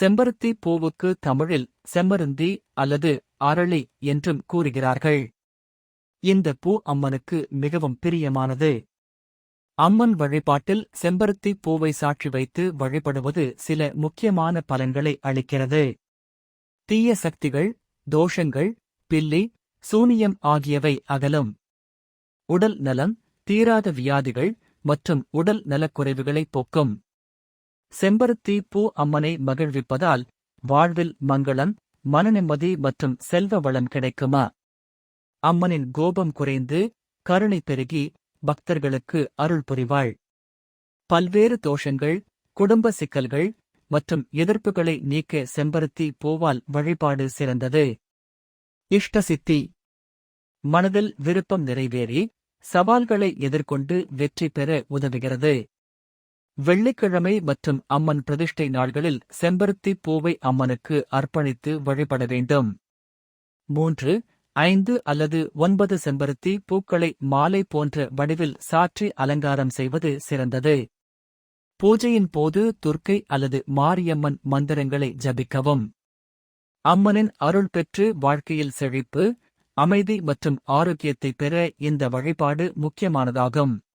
செம்பருத்தி பூவுக்கு தமிழில் செம்மருந்தி அல்லது அரளி என்றும் கூறுகிறார்கள். இந்த பூ அம்மனுக்கு மிகவும் பிரியமானது. அம்மன் வழிபாட்டில் செம்பருத்தி பூவை சாட்சி வைத்து வழிபடுவது சில முக்கியமான பலன்களை அளிக்கிறது. தீய சக்திகள், தோஷங்கள், பில்லி, சூனியம் ஆகியவை அகலும். உடல் நலம், தீராத வியாதிகள் மற்றும் உடல் நலக்குறைவுகளை போக்கும். செம்பருத்தி பூ அம்மனை மகிழ்விப்பதால் வாழ்வில் மங்களம், மனநிம்மதி மற்றும் செல்வ வளம் கிடைக்குமா? அம்மனின் கோபம் குறைந்து கருணை பெருகி பக்தர்களுக்கு அருள் புரிவாள். பல்வேறு தோஷங்கள், குடும்ப சிக்கல்கள் மற்றும் எதிர்ப்புகளை நீக்க செம்பருத்தி பூவால் வழிபாடு சிறந்தது. இஷ்டசித்தி. மனதில் விருப்பம் நிறைவேறி சவால்களை எதிர்கொண்டு வெற்றி பெற உதவுகிறது. வெள்ளிக்கிழமை மற்றும் அம்மன் பிரதிஷ்டை நாள்களில் செம்பருத்தி பூவை அம்மனுக்கு அர்ப்பணித்து வழிபட வேண்டும். 3, 5 அல்லது 9 செம்பருத்தி பூக்களை மாலை போன்ற வடிவில் சாற்றி அலங்காரம் செய்வது சிறந்தது. பூஜையின் போது துர்க்கை அல்லது மாரியம்மன் மந்திரங்களை ஜபிக்கவும். அம்மனின் அருள் பெற்று வாழ்க்கையில் செழிப்பு, அமைதி மற்றும் ஆரோக்கியத்தை பெற இந்த வழிபாடு முக்கியமானதாகும்.